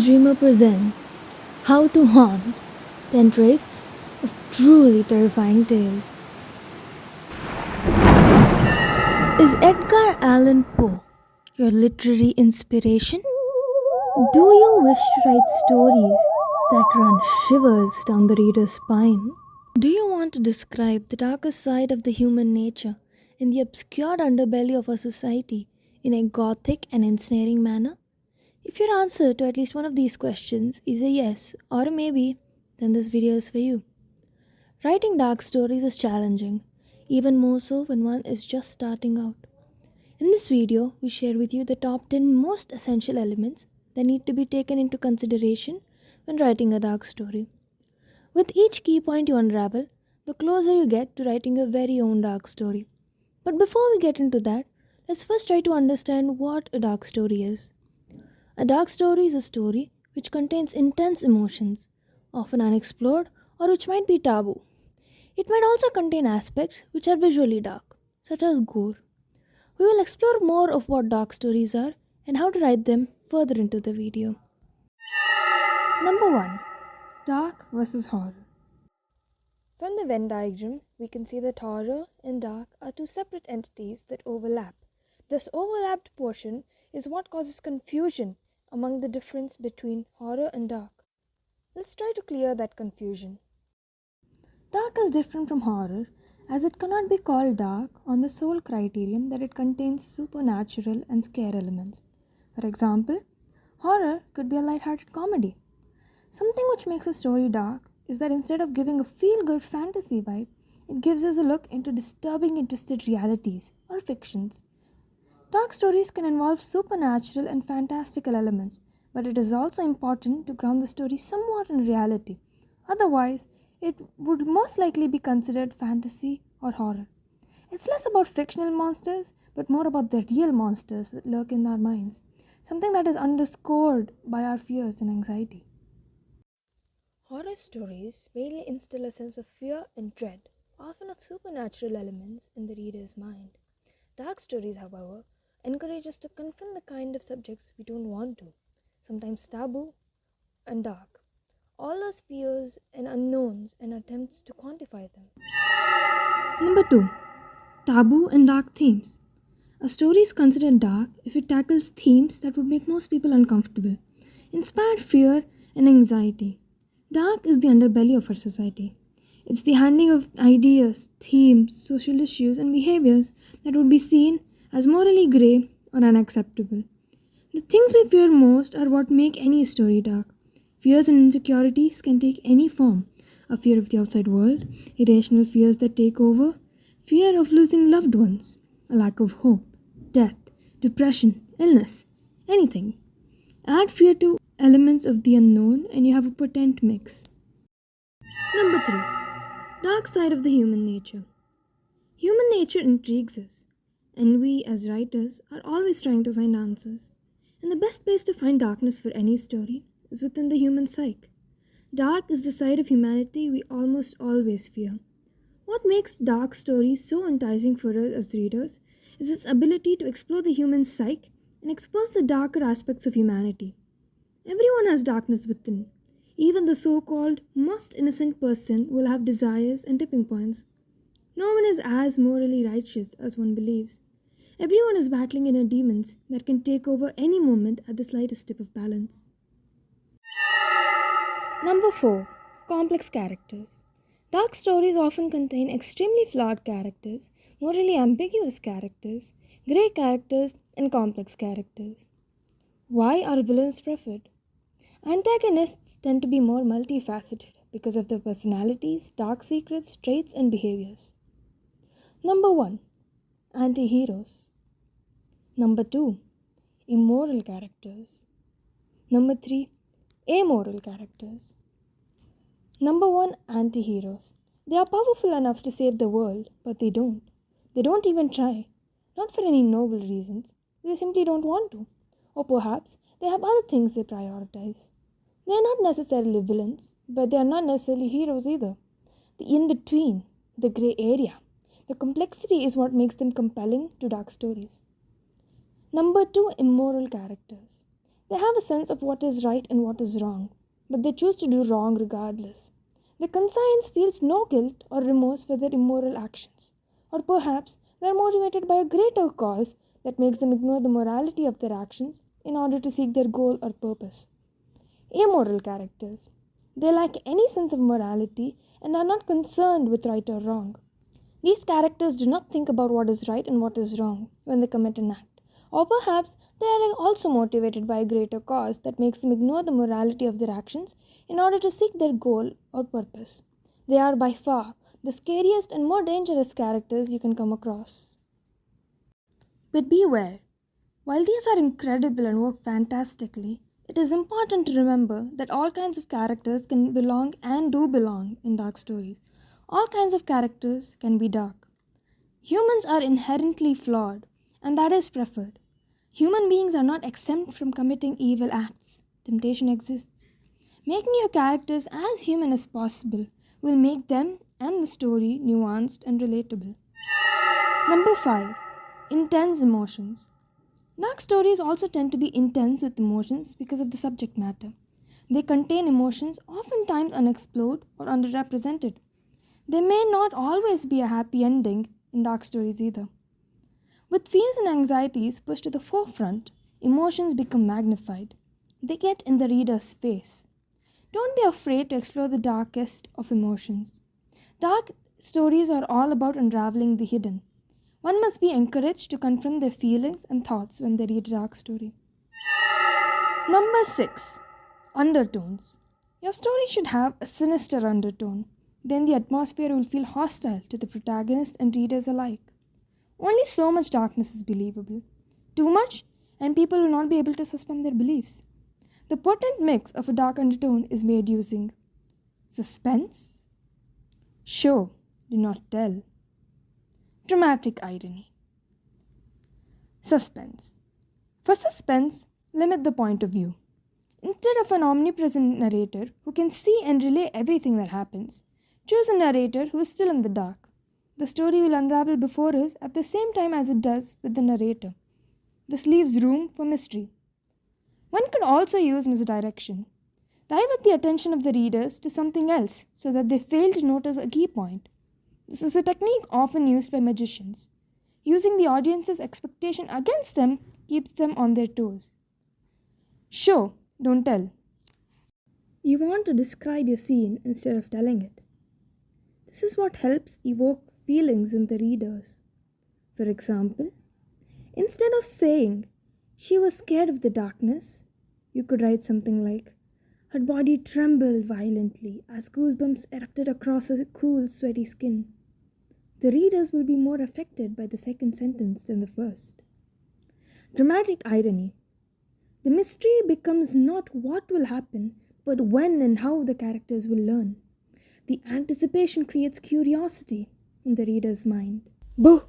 Dreamer presents How to Haunt 10 Traits of Truly Terrifying Tales. Is Edgar Allan Poe your literary inspiration? Do you wish to write stories that run shivers down the reader's spine? Do you want to describe the darker side of the human nature in the obscured underbelly of our society in a gothic and ensnaring manner? If your answer to at least one of these questions is a yes or a maybe, then this video is for you. Writing dark stories is challenging, even more so when one is just starting out. In this video, we share with you the top 10 most essential elements that need to be taken into consideration when writing a dark story. With each key point you unravel, the closer you get to writing your very own dark story. But before we get into that, let's first try to understand what a dark story is. A dark story is a story which contains intense emotions, often unexplored or which might be taboo. It might also contain aspects which are visually dark, such as gore. We will explore more of what dark stories are and how to write them further into the video. Number 1. Dark versus horror. From the Venn diagram, we can see that horror and dark are two separate entities that overlap. This overlapped portion is what causes confusion among the difference between horror and dark. Let's try to clear that confusion. Dark is different from horror as it cannot be called dark on the sole criterion that it contains supernatural and scare elements. For example, horror could be a light-hearted comedy. Something which makes a story dark is that instead of giving a feel-good fantasy vibe, it gives us a look into disturbing and twisted realities or fictions. Dark stories can involve supernatural and fantastical elements, but it is also important to ground the story somewhat in reality. Otherwise, it would most likely be considered fantasy or horror. It's less about fictional monsters, but more about the real monsters that lurk in our minds, something that is underscored by our fears and anxiety. Horror stories mainly instill a sense of fear and dread, often of supernatural elements in the reader's mind. Dark stories, however, encourage us to confront the kind of subjects we don't want to, sometimes taboo and dark. All those fears and unknowns and attempts to quantify them. Number 2. Taboo and dark themes. A story is considered dark if it tackles themes that would make most people uncomfortable, inspire fear and anxiety. Dark is the underbelly of our society. It's the handling of ideas, themes, social issues, and behaviors that would be seen as morally grey or unacceptable. The things we fear most are what make any story dark. Fears and insecurities can take any form. A fear of the outside world, irrational fears that take over, fear of losing loved ones, a lack of hope, death, depression, illness, anything. Add fear to elements of the unknown and you have a potent mix. Number 3. Dark side of the human nature. Human nature intrigues us, and we as writers are always trying to find answers. And the best place to find darkness for any story is within the human psyche. Dark is the side of humanity we almost always fear. What makes dark stories so enticing for us as readers is its ability to explore the human psyche and expose the darker aspects of humanity. Everyone has darkness within. Even the so-called most innocent person will have desires and tipping points. No one is as morally righteous as one believes. Everyone is battling inner demons that can take over any moment at the slightest tip of balance. Number 4. Complex characters. Dark stories often contain extremely flawed characters, morally ambiguous characters, grey characters, and complex characters. Why are villains preferred? Antagonists tend to be more multifaceted because of their personalities, dark secrets, traits, and behaviors. Number 1. Anti-heroes. Number 2. Immoral characters. Number 3. Amoral characters. Number 1. Anti-heroes. They are powerful enough to save the world, but they don't. They don't even try. Not for any noble reasons. They simply don't want to. Or perhaps they have other things they prioritize. They are not necessarily villains, but they are not necessarily heroes either. The in-between, the grey area, the complexity is what makes them compelling to dark stories. Number 2. Immoral characters. They have a sense of what is right and what is wrong, but they choose to do wrong regardless. The conscience feels no guilt or remorse for their immoral actions, or perhaps they are motivated by a greater cause that makes them ignore the morality of their actions in order to seek their goal or purpose. Amoral characters. They lack any sense of morality and are not concerned with right or wrong. These characters do not think about what is right and what is wrong when they commit an act. Or perhaps they are also motivated by a greater cause that makes them ignore the morality of their actions in order to seek their goal or purpose. They are by far the scariest and more dangerous characters you can come across. But beware, while these are incredible and work fantastically, it is important to remember that all kinds of characters can belong and do belong in dark stories. All kinds of characters can be dark. Humans are inherently flawed, and that is preferred. Human beings are not exempt from committing evil acts. Temptation exists. Making your characters as human as possible will make them and the story nuanced and relatable. Number 5. Intense emotions. Dark stories also tend to be intense with emotions because of the subject matter. They contain emotions oftentimes unexplored or underrepresented. There may not always be a happy ending in dark stories either. With fears and anxieties pushed to the forefront, emotions become magnified. They get in the reader's face. Don't be afraid to explore the darkest of emotions. Dark stories are all about unraveling the hidden. One must be encouraged to confront their feelings and thoughts when they read a dark story. Number 6. Undertones. Your story should have a sinister undertone. Then the atmosphere will feel hostile to the protagonist and readers alike. Only so much darkness is believable. Too much, and people will not be able to suspend their beliefs. The potent mix of a dark undertone is made using suspense, show, do not tell, dramatic irony, suspense. For suspense, limit the point of view. Instead of an omnipresent narrator who can see and relay everything that happens, choose a narrator who is still in the dark. The story will unravel before us at the same time as it does with the narrator. This leaves room for mystery. One could also use misdirection. Divert the attention of the readers to something else so that they fail to notice a key point. This is a technique often used by magicians. Using the audience's expectation against them keeps them on their toes. Show, don't tell. You want to describe your scene instead of telling it. This is what helps evoke feelings in the readers. For example, instead of saying, "She was scared of the darkness," you could write something like, "Her body trembled violently as goosebumps erupted across her cool, sweaty skin." The readers will be more affected by the second sentence than the first. Dramatic irony. The mystery becomes not what will happen, but when and how the characters will learn. The anticipation creates curiosity in the reader's mind. Boo!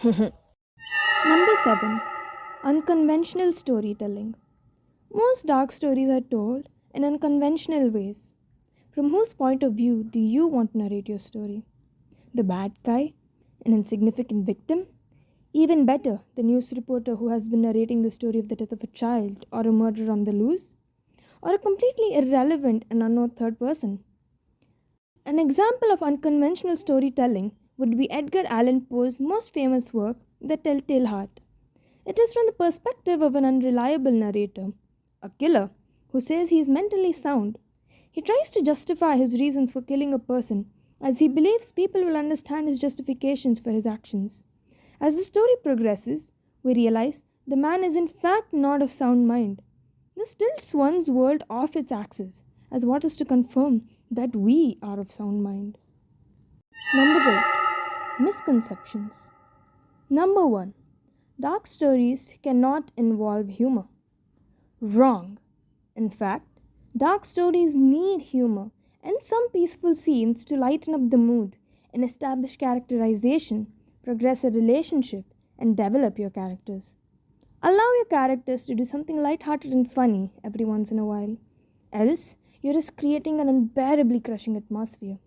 Number 7. Unconventional storytelling. Most dark stories are told in unconventional ways. From whose point of view do you want to narrate your story? The bad guy? An insignificant victim? Even better, the news reporter who has been narrating the story of the death of a child or a murder on the loose? Or a completely irrelevant and unknown third person? An example of unconventional storytelling would be Edgar Allan Poe's most famous work, The Telltale Heart. It is from the perspective of an unreliable narrator, a killer, who says he is mentally sound. He tries to justify his reasons for killing a person as he believes people will understand his justifications for his actions. As the story progresses, we realize the man is in fact not of sound mind. This tilts one's world off its axis, as what is to confirm that we are of sound mind. Number 8. Misconceptions. Number 1. Dark stories cannot involve humor. Wrong. In fact, dark stories need humor and some peaceful scenes to lighten up the mood and establish characterization, progress a relationship, and develop your characters. Allow your characters to do something light-hearted and funny every once in a while. Else, you risk creating an unbearably crushing atmosphere.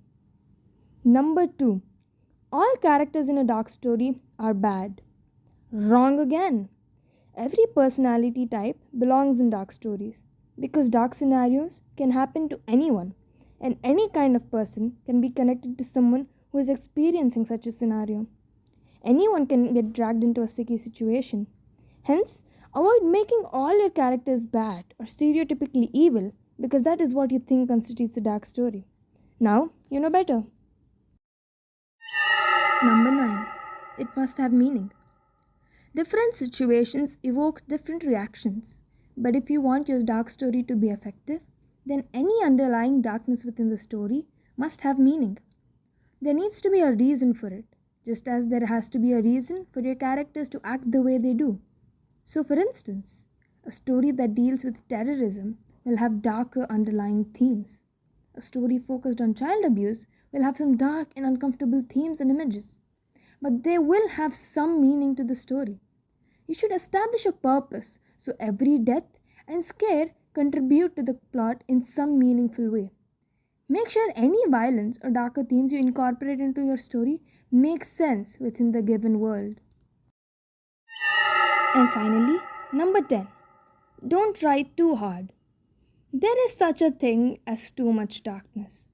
Number 2. All characters in a dark story are bad. Wrong again. Every personality type belongs in dark stories because dark scenarios can happen to anyone, and any kind of person can be connected to someone who is experiencing such a scenario. Anyone can get dragged into a sticky situation. Hence, avoid making all your characters bad or stereotypically evil because that is what you think constitutes a dark story. Now, you know better. Number 9. It must have meaning. Different situations evoke different reactions. But if you want your dark story to be effective, then any underlying darkness within the story must have meaning. There needs to be a reason for it, just as there has to be a reason for your characters to act the way they do. So, for instance, a story that deals with terrorism will have darker underlying themes. A story focused on child abuse will have some dark and uncomfortable themes and images, but they will have some meaning to the story. You should establish a purpose so every death and scare contribute to the plot in some meaningful way. Make sure any violence or darker themes you incorporate into your story make sense within the given world. And finally, number 10. Don't try too hard. There is such a thing as too much darkness.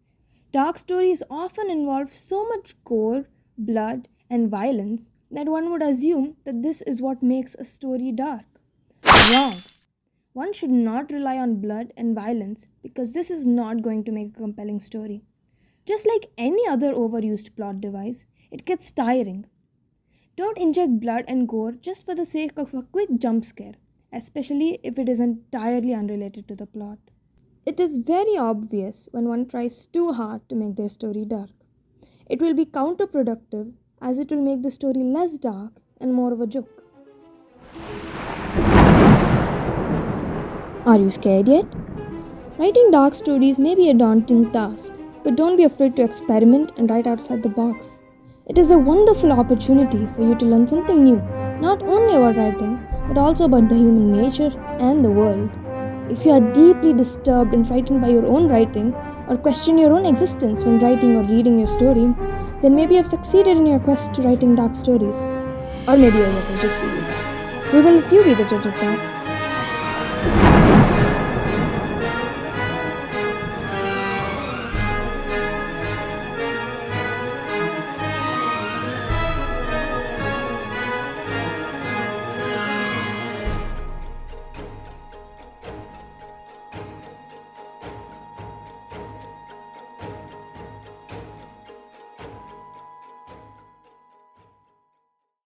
Dark stories often involve so much gore, blood, and violence that one would assume that this is what makes a story dark. Wrong. One should not rely on blood and violence because this is not going to make a compelling story. Just like any other overused plot device, it gets tiring. Don't inject blood and gore just for the sake of a quick jump scare, especially if it is entirely unrelated to the plot. It is very obvious when one tries too hard to make their story dark. It will be counterproductive as it will make the story less dark and more of a joke. Are you scared yet? Writing dark stories may be a daunting task, but don't be afraid to experiment and write outside the box. It is a wonderful opportunity for you to learn something new, not only about writing, but also about the human nature and the world. If you are deeply disturbed and frightened by your own writing, or question your own existence when writing or reading your story, then maybe you have succeeded in your quest to writing dark stories. Or maybe your work is just really bad. We will let you be the judge of that.